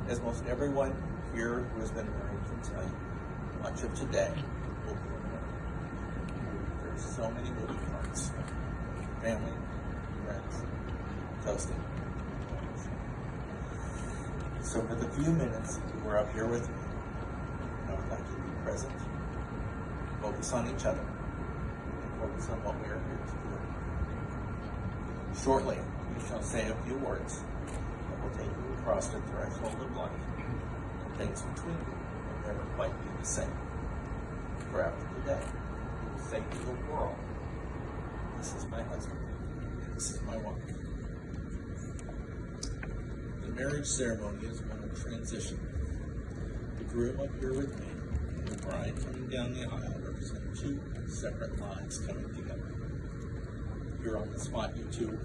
As most everyone here who has been married can tell you, much of today will be remembered. There's so many moving parts. Family, friends, toasting. So for the few minutes you were up here with me, I would like you to be present, focus on each other, and focus on what we are here to do. Shortly, we shall say a few words that will take you across the threshold of life, and things between you will never quite be the same. For after today, you will say to the world, "This is my husband, and this is my wife." The marriage ceremony is one of transition. The groom up here with me and the bride coming down the aisle represent two separate lives coming together. Here on the spot, you two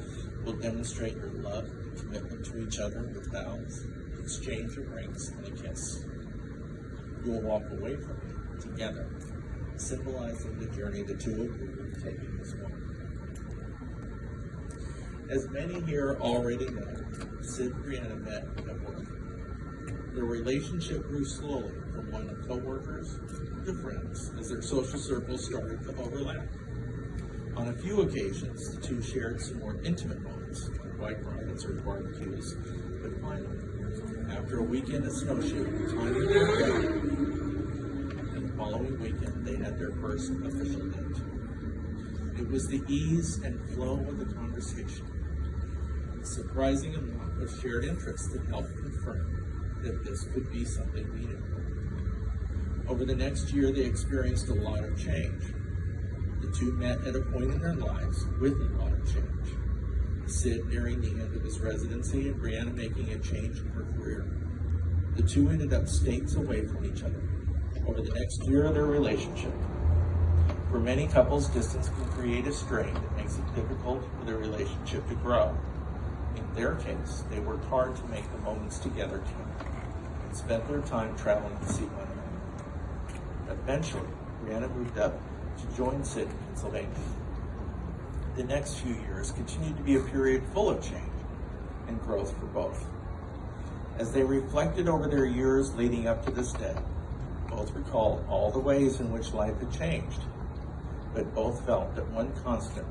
will demonstrate your love and commitment to each other with vows, exchange of rings, and a kiss. You will walk away from it together, symbolizing the journey the two of you will be taking this morning. As many here already know, Sid and Brianna met at work. Their relationship grew slowly from one of co-workers to friends as their social circles started to overlap. On a few occasions, the two shared some more intimate moments, like bike rides or barbecues, but finally, after a weekend of snowshoeing, timing worked out, and the following weekend they had their first official date. It was the ease and flow of the conversation, the surprising amount of shared interest that helped confirm that this could be something meaningful. Over the next year, they experienced a lot of change. The two met at a point in their lives with a lot of change. Sid nearing the end of his residency and Brianna making a change in her career. The two ended up states away from each other over the next year of their relationship. For many couples, distance can create a strain that makes it difficult for their relationship to grow. In their case, they worked hard to make the moments together count and spent their time traveling to see one another. Eventually, Brianna moved up to join Sid in Pennsylvania. The next few years continued to be a period full of change and growth for both. As they reflected over their years leading up to this day, both recalled all the ways in which life had changed, but both felt that one constant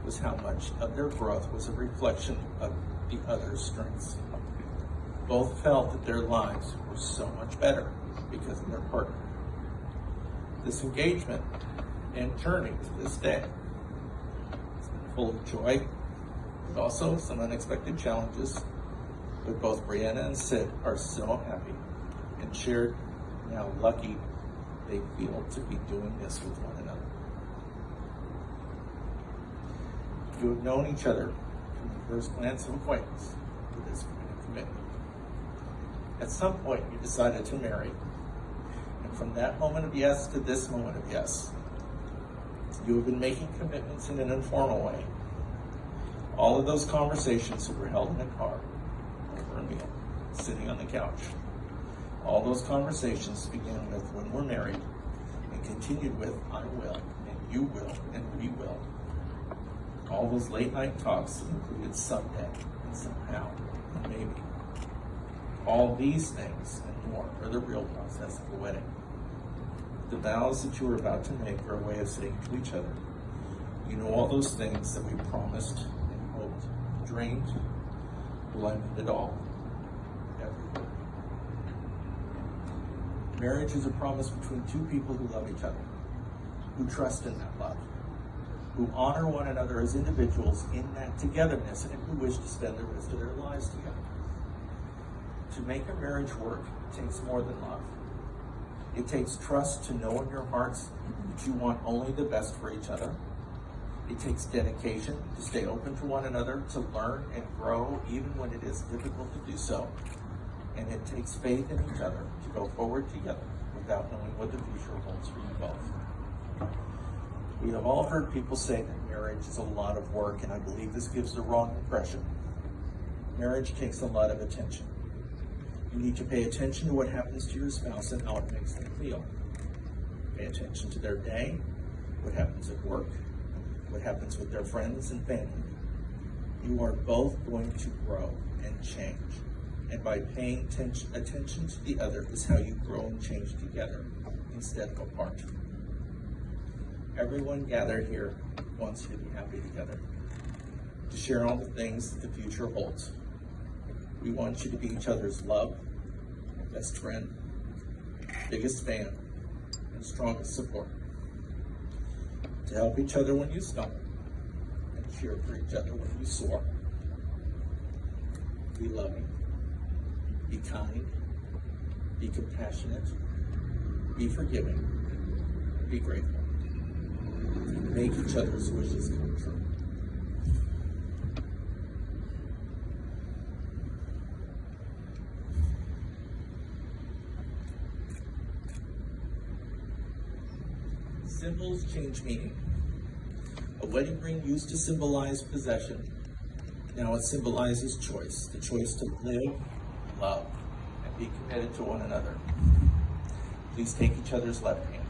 was how much of their growth was a reflection of the other's strengths. Both felt that their lives were so much better because of their partner. This engagement and journey to this day has been full of joy, but also some unexpected challenges. But both Brianna and Sid are so happy and shared how lucky they feel to be doing this with one another. You have known each other from the first glance of acquaintance to this point of commitment. At some point, you decided to marry, and from that moment of yes to this moment of yes, you have been making commitments in an informal way. All of those conversations were held in a car, over a meal, sitting on the couch. All those conversations began with "when we're married" and continued with "I will," and "you will," and "we will." All those late night talks included "someday," and "somehow," and "maybe." All these things and more are the real process of the wedding. The vows that you are about to make are a way of saying to each other, you know, all those things that we promised and hoped, dreamed, well, I mean it all. Every word. Marriage is a promise between two people who love each other, who trust in that love, who honor one another as individuals in that togetherness, and who wish to spend the rest of their lives together. To make a marriage work takes more than love. It takes trust to know in your hearts that you want only the best for each other. It takes dedication to stay open to one another, to learn and grow even when it is difficult to do so. And it takes faith in each other to go forward together without knowing what the future holds for you both. We have all heard people say that marriage is a lot of work, and I believe this gives the wrong impression. Marriage takes a lot of attention. You need to pay attention to what happens to your spouse and how it makes them feel. Pay attention to their day, what happens at work, what happens with their friends and family. You are both going to grow and change. And by paying attention to the other is how you grow and change together instead of apart. Everyone gathered here wants you to be happy together, to share all the things that the future holds. We want you to be each other's love, best friend, biggest fan, and strongest support. To help each other when you stumble, and cheer for each other when you soar. Be loving, be kind, be compassionate, be forgiving, be grateful. Make each other's wishes come true. Symbols change meaning. A wedding ring used to symbolize possession. Now it symbolizes choice, the choice to live, love, and be committed to one another. Please take each other's left hand.